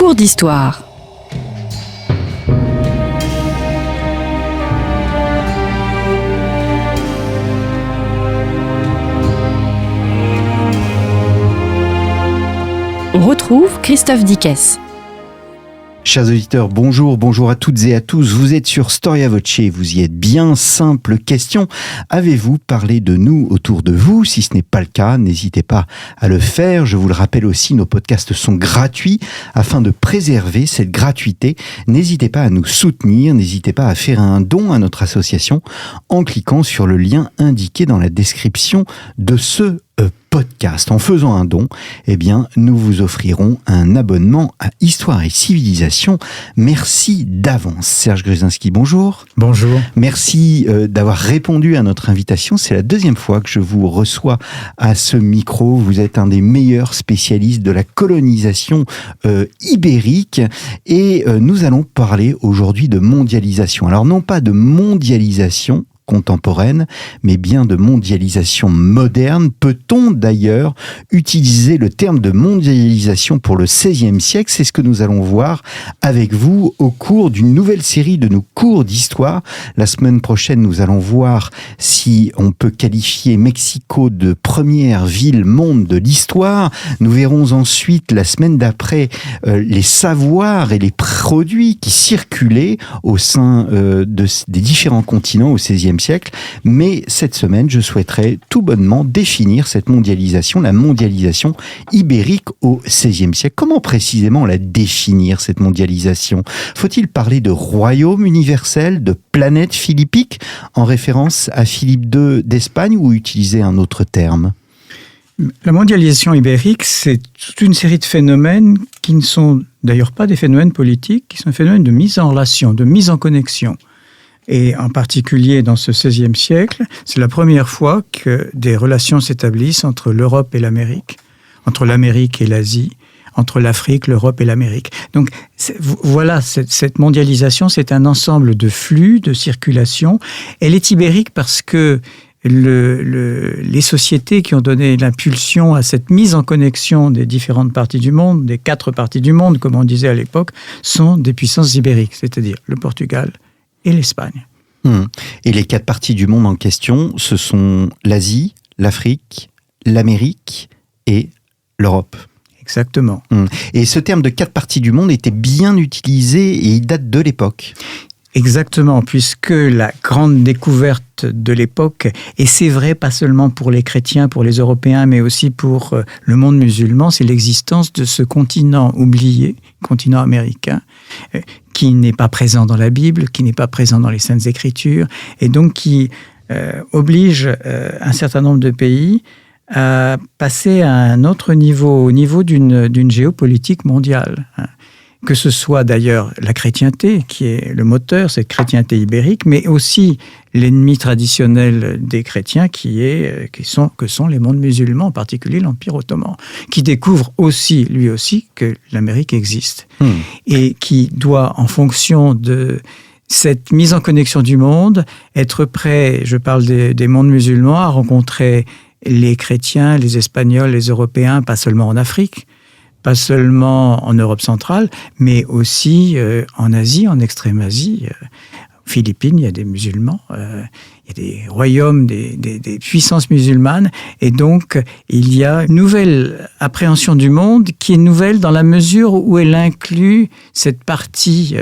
Cours d'histoire. On retrouve Christophe Dickès. Chers auditeurs, bonjour à toutes et à tous. Vous êtes sur Storia Voce, vous y êtes bien. Simple question, avez-vous parlé de nous autour de vous? Si ce n'est pas le cas, n'hésitez pas à le faire. Je vous le rappelle aussi, nos podcasts sont gratuits. Afin de préserver cette gratuité, n'hésitez pas à nous soutenir, n'hésitez pas à faire un don à notre association en cliquant sur le lien indiqué dans la description de ce podcast. En faisant un don, nous vous offrirons un abonnement à Histoire et Civilisation. Merci d'avance. Serge Gruzinski, bonjour. Bonjour. Merci d'avoir répondu à notre invitation. C'est la deuxième fois que je vous reçois à ce micro. Vous êtes un des meilleurs spécialistes de la colonisation ibérique et nous allons parler aujourd'hui de mondialisation. Alors non pas de mondialisation contemporaine, mais bien de mondialisation moderne. Peut-on d'ailleurs utiliser le terme de mondialisation pour le XVIe siècle? C'est ce que nous allons voir avec vous au cours d'une nouvelle série de nos cours d'histoire. La semaine prochaine, nous allons voir si on peut qualifier Mexico de première ville-monde de l'histoire. Nous verrons ensuite, la semaine d'après, les savoirs et les produits qui circulaient au sein des différents continents au XVIe siècle, mais cette semaine, je souhaiterais tout bonnement définir cette mondialisation, la mondialisation ibérique au XVIe siècle. Comment précisément la définir, cette mondialisation? Faut-il parler de royaume universel, de planète philippique, en référence à Philippe II d'Espagne, ou utiliser un autre terme? La mondialisation ibérique, c'est toute une série de phénomènes qui ne sont d'ailleurs pas des phénomènes politiques, qui sont des phénomènes de mise en relation, de mise en connexion. Et en particulier dans ce XVIe siècle, c'est la première fois que des relations s'établissent entre l'Europe et l'Amérique, entre l'Amérique et l'Asie, entre l'Afrique, l'Europe et l'Amérique. Donc voilà, cette mondialisation, c'est un ensemble de flux, de circulation. Elle est ibérique parce que les sociétés qui ont donné l'impulsion à cette mise en connexion des différentes parties du monde, des 4 parties du monde, comme on disait à l'époque, sont des puissances ibériques, c'est-à-dire le Portugal et l'Espagne. Et les 4 parties du monde en question, ce sont l'Asie, l'Afrique, l'Amérique et l'Europe. Exactement. Et ce terme de 4 parties du monde était bien utilisé et il date de l'époque. Exactement, puisque la grande découverte de l'époque, et c'est vrai pas seulement pour les chrétiens, pour les Européens, mais aussi pour le monde musulman, c'est l'existence de ce continent oublié, continent américain, qui n'est pas présent dans la Bible, qui n'est pas présent dans les Saintes Écritures, et donc qui oblige un certain nombre de pays à passer à un autre niveau, au niveau d'une géopolitique mondiale. Que ce soit d'ailleurs la chrétienté, qui est le moteur, cette chrétienté ibérique, mais aussi l'ennemi traditionnel des chrétiens, que sont les mondes musulmans, en particulier l'Empire ottoman, qui découvre aussi, lui aussi, que l'Amérique existe. Et qui doit, en fonction de cette mise en connexion du monde, être prêt, je parle des mondes musulmans, à rencontrer les chrétiens, les Espagnols, les Européens, pas seulement en Afrique, pas seulement en Europe centrale, mais aussi en Asie, en Extrême-Asie. Aux Philippines, il y a des musulmans, il y a des royaumes, des puissances musulmanes, et donc il y a une nouvelle appréhension du monde qui est nouvelle dans la mesure où elle inclut cette partie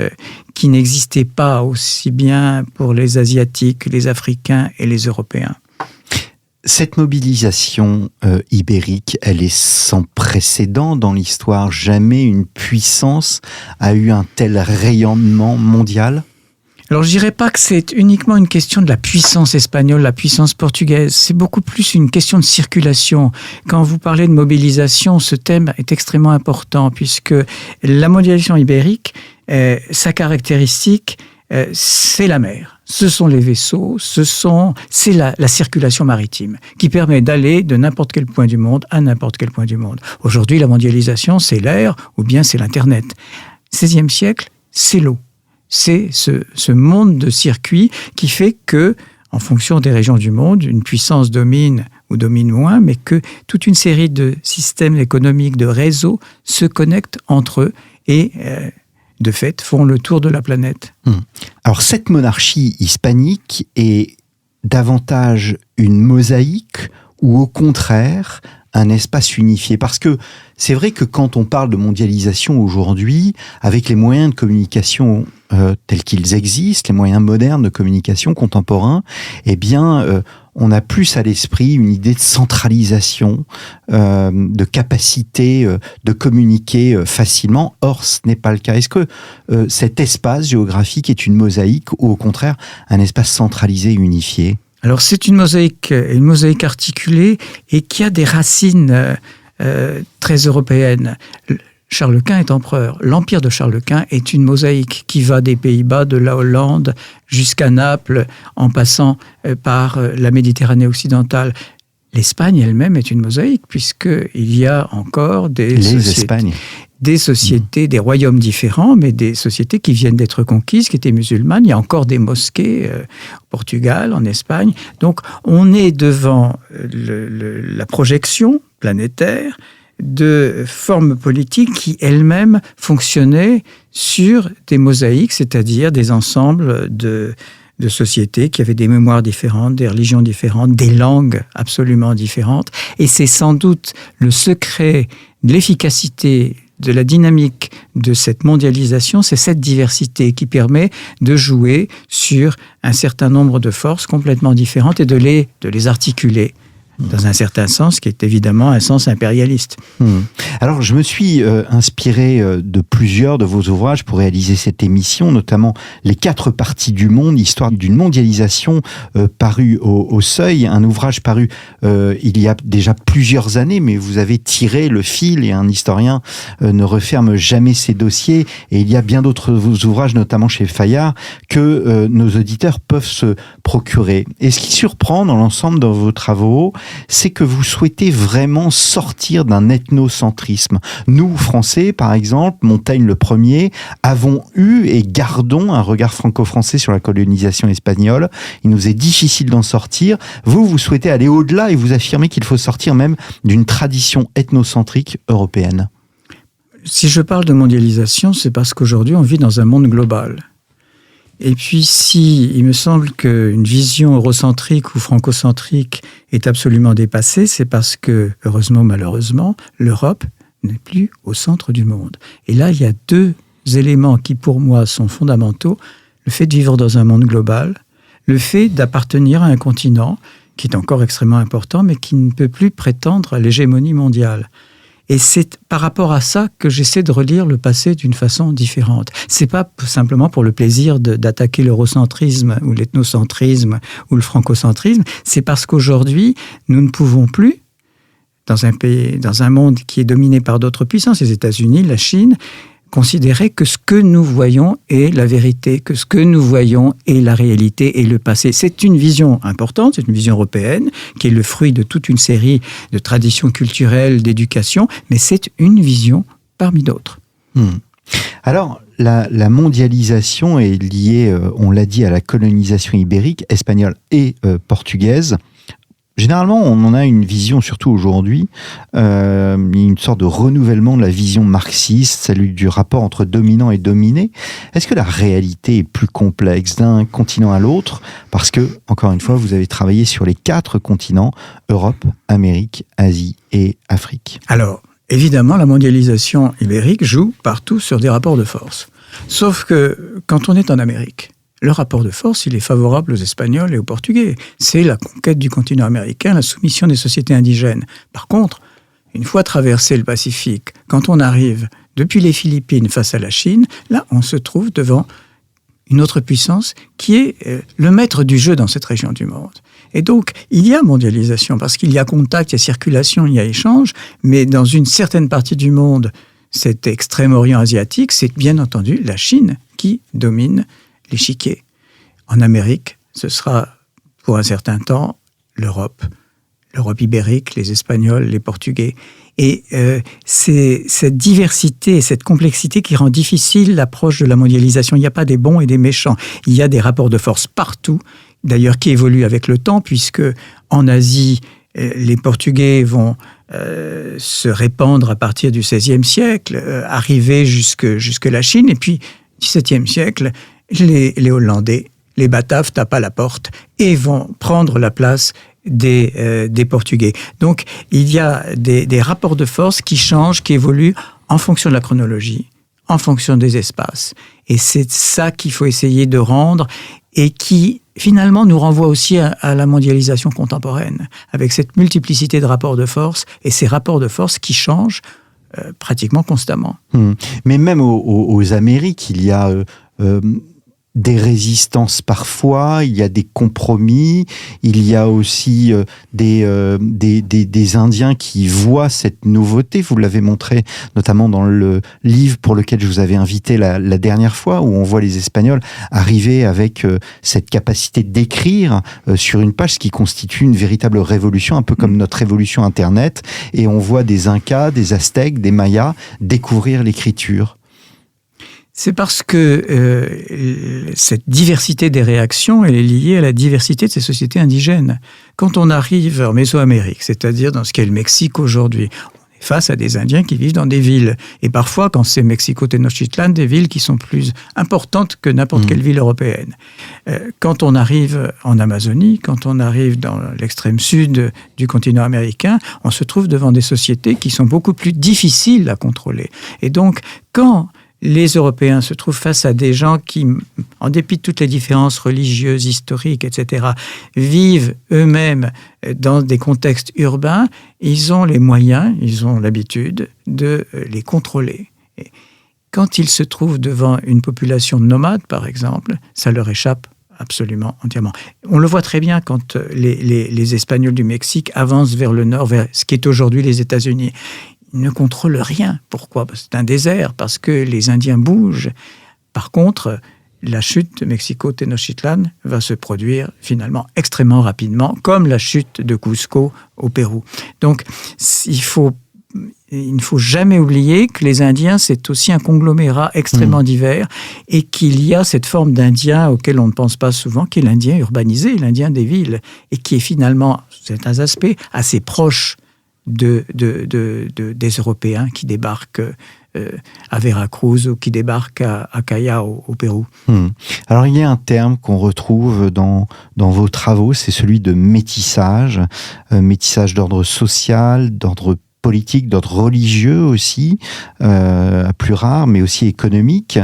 qui n'existait pas aussi bien pour les Asiatiques, les Africains et les Européens. Cette mobilisation ibérique, elle est sans précédent dans l'histoire. Jamais une puissance a eu un tel rayonnement mondial. Alors, je dirais pas que c'est uniquement une question de la puissance espagnole, la puissance portugaise. C'est beaucoup plus une question de circulation. Quand vous parlez de mobilisation, ce thème est extrêmement important puisque la mondialisation ibérique, sa caractéristique, c'est la mer. Ce sont les vaisseaux, c'est la circulation maritime qui permet d'aller de n'importe quel point du monde à n'importe quel point du monde. Aujourd'hui, la mondialisation, c'est l'air ou bien c'est l'Internet. 16e siècle, c'est l'eau. C'est ce monde de circuits qui fait que, en fonction des régions du monde, une puissance domine ou dominent moins, mais que toute une série de systèmes économiques, de réseaux se connectent entre eux et, de fait, font le tour de la planète. Alors, cette monarchie hispanique est davantage une mosaïque ou au contraire un espace unifié? Parce que c'est vrai que quand on parle de mondialisation aujourd'hui, avec les moyens de communication tels qu'ils existent, les moyens modernes de communication contemporains, eh bien, on a plus à l'esprit une idée de centralisation, de capacité de communiquer facilement. Or, ce n'est pas le cas. Est-ce que cet espace géographique est une mosaïque ou au contraire un espace centralisé et unifié? Alors c'est une mosaïque articulée et qui a des racines très européennes. Charles Quint est empereur. L'empire de Charles Quint est une mosaïque qui va des Pays-Bas, de la Hollande jusqu'à Naples, en passant par la Méditerranée occidentale. L'Espagne elle-même est une mosaïque, puisqu'il y a encore des sociétés, des royaumes différents, mais des sociétés qui viennent d'être conquises, qui étaient musulmanes. Il y a encore des mosquées au Portugal, en Espagne. Donc, on est devant la projection planétaire de formes politiques qui elles-mêmes fonctionnaient sur des mosaïques, c'est-à-dire des ensembles de sociétés qui avaient des mémoires différentes, des religions différentes, des langues absolument différentes. Et c'est sans doute le secret de l'efficacité, de la dynamique de cette mondialisation, c'est cette diversité qui permet de jouer sur un certain nombre de forces complètement différentes et de les articuler dans un certain sens, qui est évidemment un sens impérialiste. Alors, je me suis inspiré de plusieurs de vos ouvrages pour réaliser cette émission, notamment Les 4 parties du monde, histoire d'une mondialisation, paru au Seuil, un ouvrage paru il y a déjà plusieurs années, mais vous avez tiré le fil et un historien ne referme jamais ses dossiers, et il y a bien d'autres ouvrages, notamment chez Fayard, que nos auditeurs peuvent se procurer. Et ce qui surprend dans l'ensemble de vos travaux, c'est que vous souhaitez vraiment sortir d'un ethnocentrisme. Nous, Français, par exemple, Montaigne le premier, avons eu et gardons un regard franco-français sur la colonisation espagnole. Il nous est difficile d'en sortir. Vous souhaitez aller au-delà et vous affirmez qu'il faut sortir même d'une tradition ethnocentrique européenne. Si je parle de mondialisation, c'est parce qu'aujourd'hui, on vit dans un monde global. Et puis, il me semble qu'une vision eurocentrique ou francocentrique est absolument dépassée, c'est parce que, heureusement ou malheureusement, l'Europe n'est plus au centre du monde. Et là, il y a 2 éléments qui, pour moi, sont fondamentaux. Le fait de vivre dans un monde global, le fait d'appartenir à un continent qui est encore extrêmement important, mais qui ne peut plus prétendre à l'hégémonie mondiale. Et c'est par rapport à ça que j'essaie de relire le passé d'une façon différente. C'est pas simplement pour le plaisir d'attaquer l'eurocentrisme ou l'ethnocentrisme ou le francocentrisme. C'est parce qu'aujourd'hui, nous ne pouvons plus, dans un monde qui est dominé par d'autres puissances, les États-Unis, la Chine, considérer que ce que nous voyons est la vérité, que ce que nous voyons est la réalité et le passé. C'est une vision importante, c'est une vision européenne, qui est le fruit de toute une série de traditions culturelles, d'éducation, mais c'est une vision parmi d'autres. Alors, la mondialisation est liée, on l'a dit, à la colonisation ibérique, espagnole et portugaise. Généralement, on en a une vision, surtout aujourd'hui, une sorte de renouvellement de la vision marxiste, celle du rapport entre dominant et dominé. Est-ce que la réalité est plus complexe d'un continent à l'autre? Parce que, encore une fois, vous avez travaillé sur les 4 continents, Europe, Amérique, Asie et Afrique. Alors, évidemment, la mondialisation ibérique joue partout sur des rapports de force. Sauf que, quand on est en Amérique, le rapport de force, il est favorable aux Espagnols et aux Portugais. C'est la conquête du continent américain, la soumission des sociétés indigènes. Par contre, une fois traversé le Pacifique, quand on arrive depuis les Philippines face à la Chine, là, on se trouve devant une autre puissance qui est le maître du jeu dans cette région du monde. Et donc, il y a mondialisation, parce qu'il y a contact, il y a circulation, il y a échange, mais dans une certaine partie du monde, cet Extrême-Orient asiatique, c'est bien entendu la Chine qui domine l'échiquier. En Amérique, ce sera pour un certain temps l'Europe ibérique, les Espagnols, les Portugais. Et c'est cette diversité et cette complexité qui rend difficile l'approche de la mondialisation. Il n'y a pas des bons et des méchants. Il y a des rapports de force partout, d'ailleurs qui évoluent avec le temps, puisque en Asie, les Portugais vont se répandre à partir du XVIe siècle, arriver jusque la Chine, et puis, XVIIe siècle, les Hollandais, les Bataves tapent à la porte et vont prendre la place des Portugais. Donc, il y a des rapports de force qui changent, qui évoluent en fonction de la chronologie, en fonction des espaces. Et c'est ça qu'il faut essayer de rendre et qui, finalement, nous renvoie aussi à la mondialisation contemporaine, avec cette multiplicité de rapports de force et ces rapports de force qui changent pratiquement constamment. Mais même aux Amériques, il y a des résistances parfois, il y a des compromis, il y a aussi des Indiens qui voient cette nouveauté. Vous l'avez montré notamment dans le livre pour lequel je vous avais invité la dernière fois, où on voit les Espagnols arriver avec cette capacité d'écrire sur une page, ce qui constitue une véritable révolution, un peu comme notre révolution Internet, et on voit des Incas, des Aztèques, des Mayas découvrir l'écriture. C'est parce que cette diversité des réactions, elle est liée à la diversité de ces sociétés indigènes. Quand on arrive en Mésoamérique, c'est-à-dire dans ce qu'est le Mexique aujourd'hui, on est face à des Indiens qui vivent dans des villes. Et parfois, quand c'est Mexico-Tenochtitlan, des villes qui sont plus importantes que n'importe quelle ville européenne. Quand on arrive en Amazonie, quand on arrive dans l'extrême sud du continent américain, on se trouve devant des sociétés qui sont beaucoup plus difficiles à contrôler. Et donc, quand les Européens se trouvent face à des gens qui, en dépit de toutes les différences religieuses, historiques, etc., vivent eux-mêmes dans des contextes urbains, ils ont les moyens, ils ont l'habitude de les contrôler. Et quand ils se trouvent devant une population nomade, par exemple, ça leur échappe absolument entièrement. On le voit très bien quand les Espagnols du Mexique avancent vers le nord, vers ce qui est aujourd'hui les États-Unis. Ils ne contrôlent rien. Pourquoi ? Parce que c'est un désert, parce que les Indiens bougent. Par contre, la chute de Mexico-Tenochtitlan va se produire finalement extrêmement rapidement, comme la chute de Cusco au Pérou. Donc, il ne faut jamais oublier que les Indiens, c'est aussi un conglomérat extrêmement divers et qu'il y a cette forme d'Indien auquel on ne pense pas souvent, qui est l'Indien urbanisé, l'Indien des villes, et qui est finalement, c'est un aspect assez proche des Européens qui débarquent à Veracruz ou qui débarquent à Callao au Pérou. Alors il y a un terme qu'on retrouve dans vos travaux, c'est celui de métissage, métissage d'ordre social, d'ordre politique, d'ordre religieux aussi, plus rare, mais aussi économique.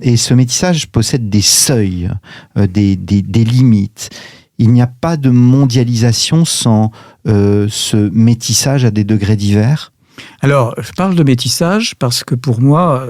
Et ce métissage possède des seuils, des limites. Il n'y a pas de mondialisation sans ce métissage à des degrés divers ? Alors, je parle de métissage parce que pour moi,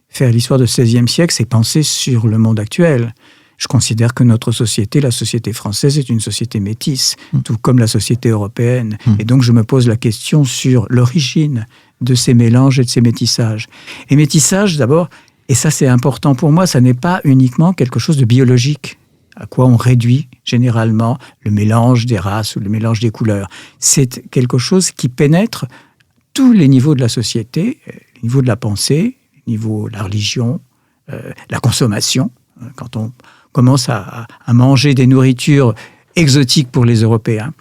faire l'histoire du XVIe siècle, c'est penser sur le monde actuel. Je considère que notre société, la société française, est une société métisse, tout comme la société européenne. Et donc, je me pose la question sur l'origine de ces mélanges et de ces métissages. Et métissage, d'abord, et ça c'est important pour moi, ça n'est pas uniquement quelque chose de biologique, à quoi on réduit généralement le mélange des races ou le mélange des couleurs. C'est quelque chose qui pénètre tous les niveaux de la société, le niveau de la pensée, le niveau de la religion, la consommation. Quand on commence à manger des nourritures exotiques pour les Européens.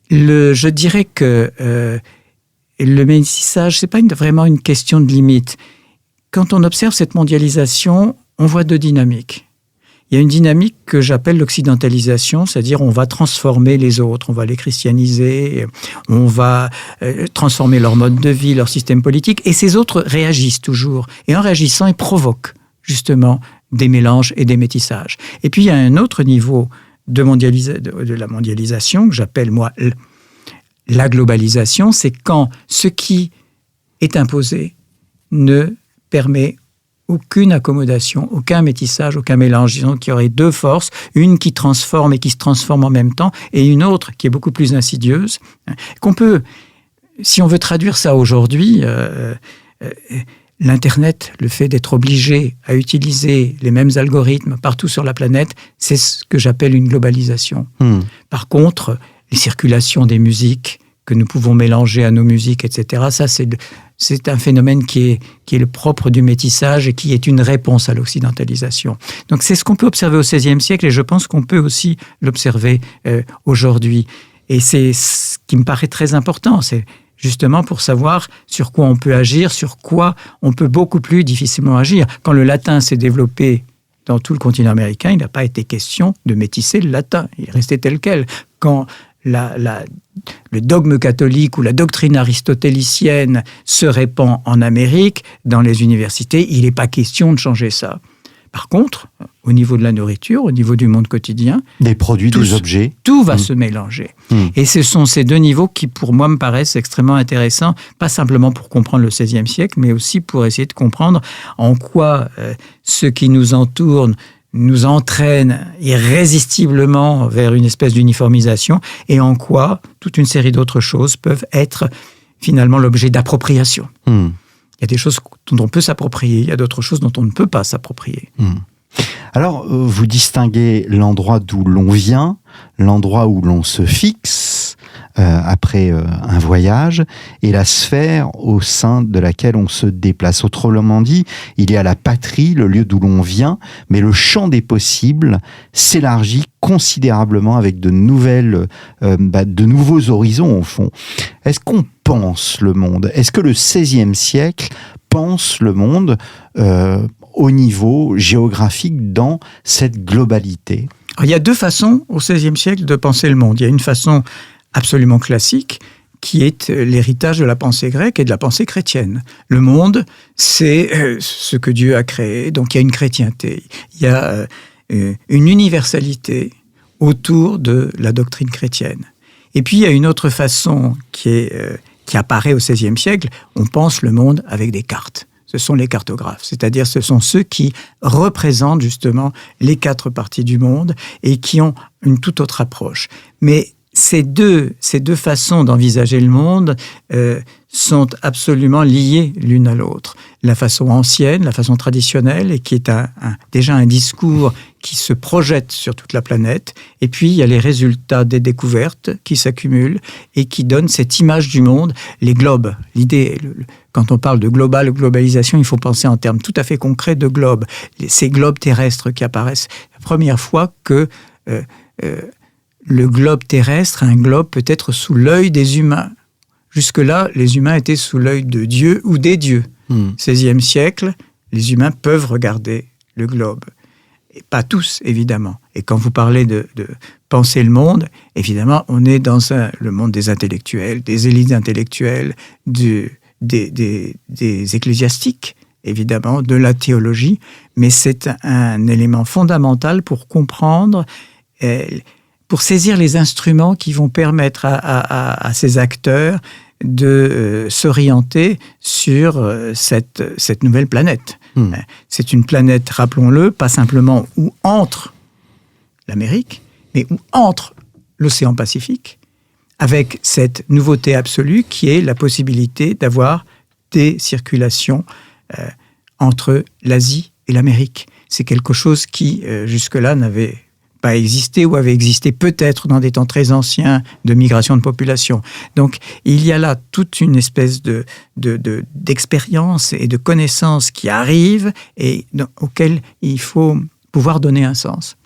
Je dirais que le métissage, ce n'est pas vraiment une question de limite. Quand on observe cette mondialisation, on voit deux dynamiques. Il y a une dynamique que j'appelle l'occidentalisation, c'est-à-dire on va transformer les autres, on va les christianiser, on va transformer leur mode de vie, leur système politique, et ces autres réagissent toujours. Et en réagissant, ils provoquent justement des mélanges et des métissages. Et puis il y a un autre niveau de la mondialisation que j'appelle moi la globalisation, c'est quand ce qui est imposé ne permet aucune accommodation, aucun métissage, aucun mélange. Disons qu'il y aurait deux forces, une qui transforme et qui se transforme en même temps, et une autre qui est beaucoup plus insidieuse, qu'on peut, si on veut traduire ça aujourd'hui, l'Internet, le fait d'être obligé à utiliser les mêmes algorithmes partout sur la planète, c'est ce que j'appelle une globalisation. Par contre, les circulations des musiques que nous pouvons mélanger à nos musiques, etc., ça c'est un phénomène qui est le propre du métissage et qui est une réponse à l'occidentalisation. Donc c'est ce qu'on peut observer au XVIe siècle et je pense qu'on peut aussi l'observer aujourd'hui. Et c'est ce qui me paraît très important, c'est justement pour savoir sur quoi on peut agir, sur quoi on peut beaucoup plus difficilement agir. Quand le latin s'est développé dans tout le continent américain, il n'a pas été question de métisser le latin. Il est resté tel quel. Quand le dogme catholique ou la doctrine aristotélicienne se répand en Amérique, dans les universités, il n'est pas question de changer ça. Par contre, au niveau de la nourriture, au niveau du monde quotidien, des produits, des objets, tout va se mélanger. Et ce sont ces deux niveaux qui, pour moi, me paraissent extrêmement intéressants, pas simplement pour comprendre le XVIe siècle, mais aussi pour essayer de comprendre en quoi ce qui nous entoure nous entraîne irrésistiblement vers une espèce d'uniformisation et en quoi toute une série d'autres choses peuvent être finalement l'objet d'appropriation. Il y a des choses dont on peut s'approprier, il y a d'autres choses dont on ne peut pas s'approprier. Alors, vous distinguez l'endroit d'où l'on vient, l'endroit où l'on se fixe après un voyage, et la sphère au sein de laquelle on se déplace. Autrement dit, il y a la patrie, le lieu d'où l'on vient, mais le champ des possibles s'élargit considérablement avec de nouveaux horizons, au fond. Est-ce qu'on pense le monde? Est-ce que le XVIe siècle pense le monde au niveau géographique dans cette globalité? Alors, il y a deux façons au XVIe siècle de penser le monde. Il y a une façon absolument classique qui est l'héritage de la pensée grecque et de la pensée chrétienne. Le monde, c'est ce que Dieu a créé, donc il y a une chrétienté, il y a une universalité autour de la doctrine chrétienne. Et puis il y a une autre façon qui apparaît au XVIe siècle, on pense le monde avec des cartes. Ce sont les cartographes, c'est-à-dire ce sont ceux qui représentent justement les 4 parties du monde et qui ont une toute autre approche. Mais ces deux façons d'envisager le monde sont absolument liées l'une à l'autre. La façon ancienne, la façon traditionnelle, et qui est déjà un discours qui se projette sur toute la planète. Et puis, il y a les résultats des découvertes qui s'accumulent et qui donnent cette image du monde, les globes. L'idée, quand on parle de globalisation, il faut penser en termes tout à fait concrets de globes. Ces globes terrestres qui apparaissent. La première fois que le globe terrestre, un globe peut être sous l'œil des humains. Jusque-là, les humains étaient sous l'œil de Dieu ou des dieux. XVIe siècle, les humains peuvent regarder le globe. Et pas tous, évidemment. Et quand vous parlez de penser le monde, évidemment, on est dans le monde des intellectuels, des élites intellectuelles, des ecclésiastiques, évidemment, de la théologie. Mais c'est un élément fondamental pour comprendre, pour saisir les instruments qui vont permettre à ces acteurs de s'orienter sur cette nouvelle planète. C'est une planète, rappelons-le, pas simplement où entre l'Amérique, mais où entre l'océan Pacifique, avec cette nouveauté absolue qui est la possibilité d'avoir des circulations entre l'Asie et l'Amérique. C'est quelque chose qui, jusque-là, n'avait pas existé ou avait existé peut-être dans des temps très anciens de migration de population. Donc, il y a là toute une espèce d'expérience et de connaissances qui arrivent et auxquelles il faut pouvoir donner un sens.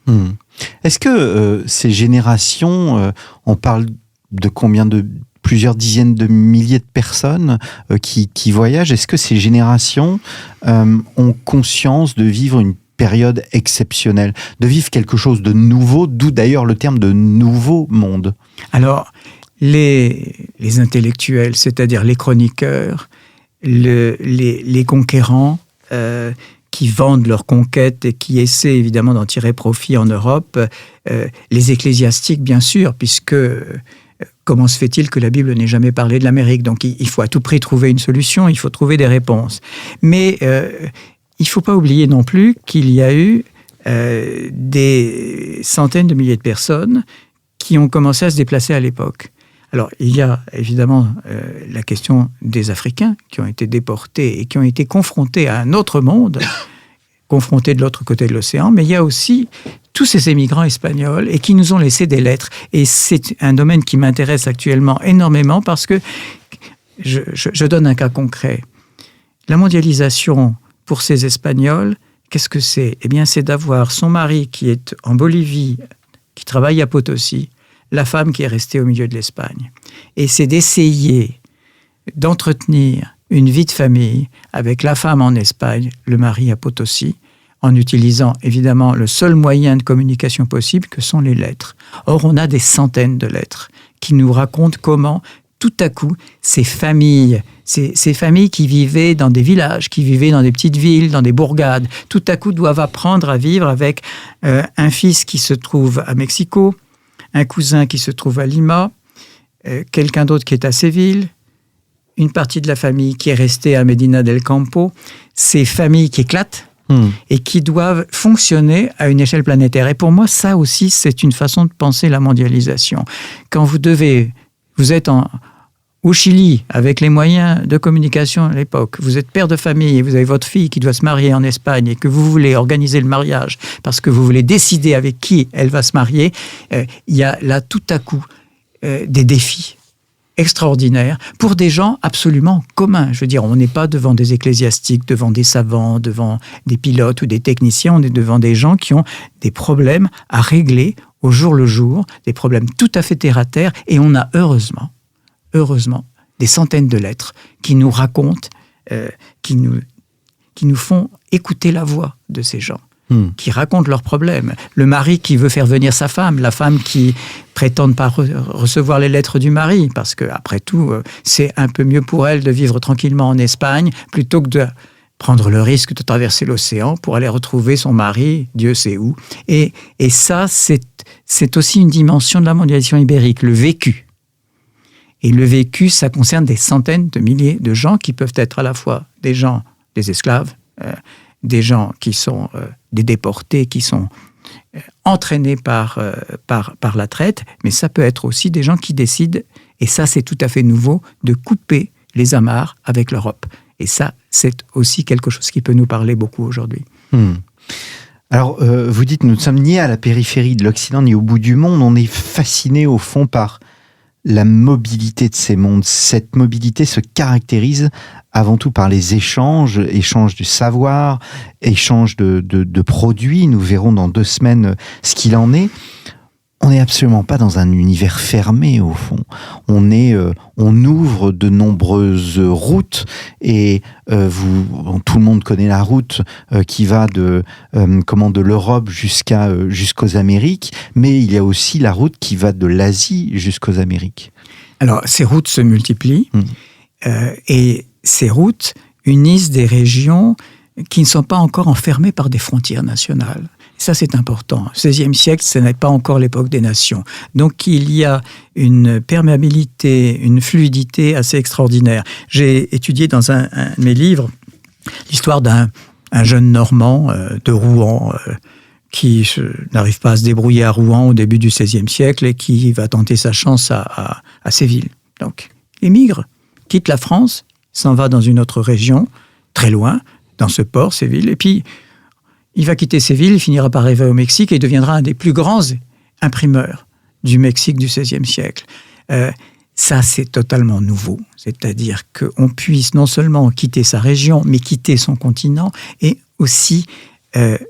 Est-ce que ces générations, on parle de combien de plusieurs dizaines de milliers de personnes qui voyagent, est-ce que ces générations ont conscience de vivre une période exceptionnelle, de vivre quelque chose de nouveau, d'où d'ailleurs le terme de nouveau monde? Alors, les intellectuels, c'est-à-dire les chroniqueurs, les conquérants qui vendent leurs conquêtes et qui essaient évidemment d'en tirer profit en Europe, les ecclésiastiques bien sûr, puisque comment se fait-il que la Bible n'ait jamais parlé de l'Amérique? Donc il faut à tout prix trouver une solution, il faut trouver des réponses. Mais il ne faut pas oublier non plus qu'il y a eu des centaines de milliers de personnes qui ont commencé à se déplacer à l'époque. Alors, il y a évidemment la question des Africains qui ont été déportés et qui ont été confrontés à un autre monde, confrontés de l'autre côté de l'océan, mais il y a aussi tous ces émigrants espagnols et qui nous ont laissé des lettres. Et c'est un domaine qui m'intéresse actuellement énormément parce que, je donne un cas concret. La mondialisation pour ces Espagnols, qu'est-ce que c'est? Eh bien, c'est d'avoir son mari qui est en Bolivie, qui travaille à Potosi, la femme qui est restée au milieu de l'Espagne. Et c'est d'essayer d'entretenir une vie de famille avec la femme en Espagne, le mari à Potosi, en utilisant évidemment le seul moyen de communication possible que sont les lettres. Or, on a des centaines de lettres qui nous racontent comment, tout à coup, ces familles qui vivaient dans des villages, qui vivaient dans des petites villes, dans des bourgades, tout à coup doivent apprendre à vivre avec un fils qui se trouve à Mexico, un cousin qui se trouve à Lima, quelqu'un d'autre qui est à Séville, une partie de la famille qui est restée à Medina del Campo, ces familles qui éclatent et qui doivent fonctionner à une échelle planétaire. Et pour moi, ça aussi, c'est une façon de penser la mondialisation. Quand vous êtes au Chili, avec les moyens de communication à l'époque, vous êtes père de famille et vous avez votre fille qui doit se marier en Espagne et que vous voulez organiser le mariage parce que vous voulez décider avec qui elle va se marier, il y a là tout à coup des défis extraordinaire pour des gens absolument communs. Je veux dire, on n'est pas devant des ecclésiastiques, devant des savants, devant des pilotes ou des techniciens, on est devant des gens qui ont des problèmes à régler au jour le jour, des problèmes tout à fait terre à terre, et on a heureusement, des centaines de lettres qui nous racontent, qui nous font écouter la voix de ces gens. Qui racontent leurs problèmes. Le mari qui veut faire venir sa femme, la femme qui prétend ne pas recevoir les lettres du mari, parce que après tout, c'est un peu mieux pour elle de vivre tranquillement en Espagne, plutôt que de prendre le risque de traverser l'océan pour aller retrouver son mari, Dieu sait où. Et ça, c'est aussi une dimension de la mondialisation ibérique, le vécu. Et le vécu, ça concerne des centaines de milliers de gens qui peuvent être à la fois des esclaves, des gens qui sont des déportés, qui sont entraînés par la traite, mais ça peut être aussi des gens qui décident, et ça c'est tout à fait nouveau, de couper les amarres avec l'Europe. Et ça, c'est aussi quelque chose qui peut nous parler beaucoup aujourd'hui. Alors, vous dites, nous ne sommes ni à la périphérie de l'Occident, ni au bout du monde, on est fasciné au fond par la mobilité de ces mondes. Cette mobilité se caractérise avant tout par les échanges du savoir, échanges de produits. Nous verrons dans 2 semaines ce qu'il en est. On n'est absolument pas dans un univers fermé, au fond. On ouvre de nombreuses routes et tout le monde connaît la route qui va de l'Europe jusqu'aux Amériques, mais il y a aussi la route qui va de l'Asie jusqu'aux Amériques. Alors, ces routes se multiplient et ces routes unissent des régions qui ne sont pas encore enfermées par des frontières nationales. Ça, c'est important. Au XVIe siècle, ce n'est pas encore l'époque des nations. Donc, il y a une perméabilité, une fluidité assez extraordinaire. J'ai étudié dans un de mes livres l'histoire d'un jeune Normand de Rouen qui n'arrive pas à se débrouiller à Rouen au début du XVIe siècle et qui va tenter sa chance à Séville. Donc, il émigre, quitte la France, s'en va dans une autre région, très loin, dans ce port, Séville, et puis il va quitter Séville, il finira par arriver au Mexique et il deviendra un des plus grands imprimeurs du Mexique du XVIe siècle. Ça, c'est totalement nouveau. C'est-à-dire qu'on puisse non seulement quitter sa région, mais quitter son continent et aussi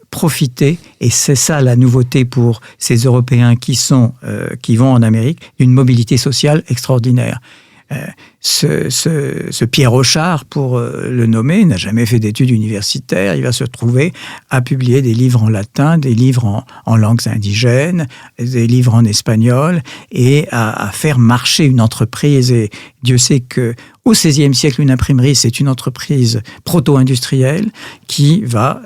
profiter, et c'est ça la nouveauté pour ces Européens qui vont en Amérique, d'une mobilité sociale extraordinaire. Ce Pierre Rochard, pour le nommer, n'a jamais fait d'études universitaires. Il va se trouver à publier des livres en latin, des livres en langues indigènes, des livres en espagnol, et à faire marcher une entreprise. Et Dieu sait qu'au XVIe siècle, une imprimerie, c'est une entreprise proto-industrielle qui va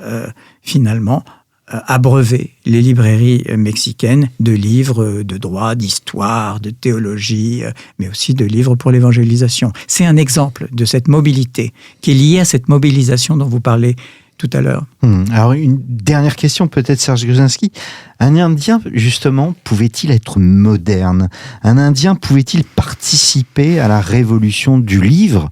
finalement abreuver les librairies mexicaines de livres de droit, d'histoire, de théologie, mais aussi de livres pour l'évangélisation. C'est un exemple de cette mobilité qui est liée à cette mobilisation dont vous parlez tout à l'heure. Alors, une dernière question peut-être, Serge Gruzinski. Un Indien, justement, pouvait-il être moderne ? Un Indien pouvait-il participer à la révolution du livre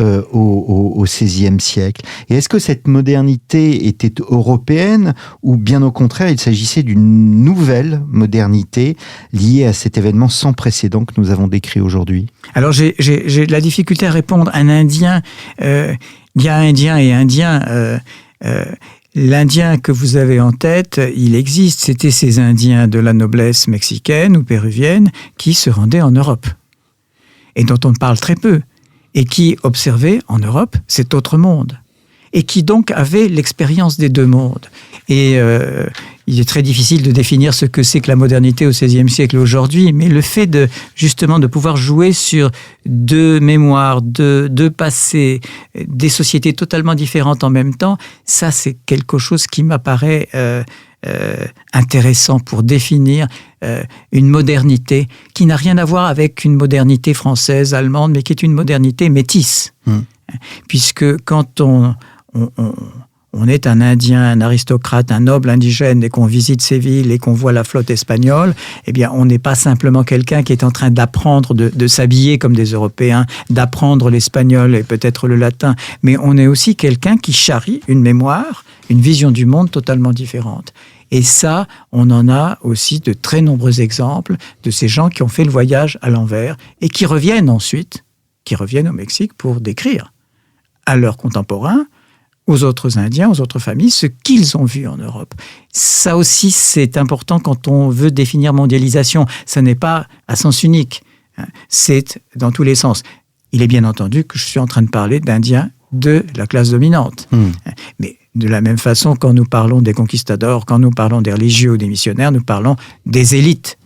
au XVIe siècle ? Et est-ce que cette modernité était européenne ou bien au contraire, il s'agissait d'une nouvelle modernité liée à cet événement sans précédent que nous avons décrit aujourd'hui ? Alors, j'ai de la difficulté à répondre. Un Indien, il y a Indien et Indien. L'Indien que vous avez en tête, il existe. C'était ces Indiens de la noblesse mexicaine ou péruvienne qui se rendaient en Europe et dont on parle très peu et qui observaient en Europe cet autre monde et qui donc avaient l'expérience des deux mondes. Et il est très difficile de définir ce que c'est que la modernité au XVIe siècle aujourd'hui, mais le fait justement de pouvoir jouer sur deux mémoires, deux passés, des sociétés totalement différentes en même temps, ça c'est quelque chose qui m'apparaît intéressant pour définir une modernité qui n'a rien à voir avec une modernité française, allemande, mais qui est une modernité métisse. Puisque quand on est un Indien, un aristocrate, un noble indigène et qu'on visite ces villes et qu'on voit la flotte espagnole, eh bien, on n'est pas simplement quelqu'un qui est en train d'apprendre de s'habiller comme des Européens, d'apprendre l'espagnol et peut-être le latin, mais on est aussi quelqu'un qui charrie une mémoire, une vision du monde totalement différente. Et ça, on en a aussi de très nombreux exemples de ces gens qui ont fait le voyage à l'envers et qui reviennent ensuite, au Mexique pour décrire à leurs contemporains, aux autres Indiens, aux autres familles, ce qu'ils ont vu en Europe. Ça aussi, c'est important quand on veut définir mondialisation. Ça n'est pas à sens unique. C'est dans tous les sens. Il est bien entendu que je suis en train de parler d'Indiens de la classe dominante. Mais de la même façon, quand nous parlons des conquistadors, quand nous parlons des religieux ou des missionnaires, nous parlons des élites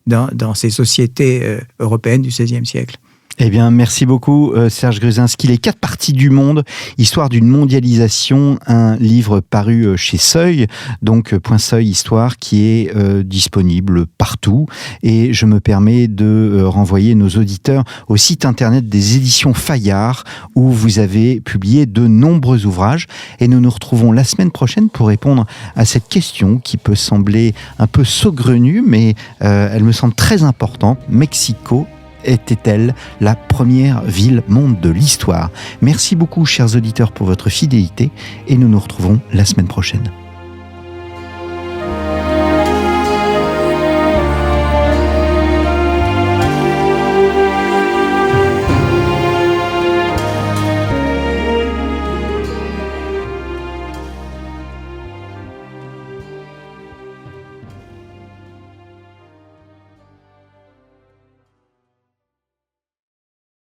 dans ces sociétés européennes du XVIe siècle. Eh bien, merci beaucoup Serge Gruzinski. Les 4 parties du monde, histoire d'une mondialisation, un livre paru chez Seuil, donc Point Seuil Histoire, qui est disponible partout. Et je me permets de renvoyer nos auditeurs au site internet des éditions Fayard, où vous avez publié de nombreux ouvrages. Et nous nous retrouvons la semaine prochaine pour répondre à cette question qui peut sembler un peu saugrenue, mais elle me semble très importante. Mexico était-elle la première ville-monde de l'histoire ? Merci beaucoup, chers auditeurs, pour votre fidélité et nous nous retrouvons la semaine prochaine.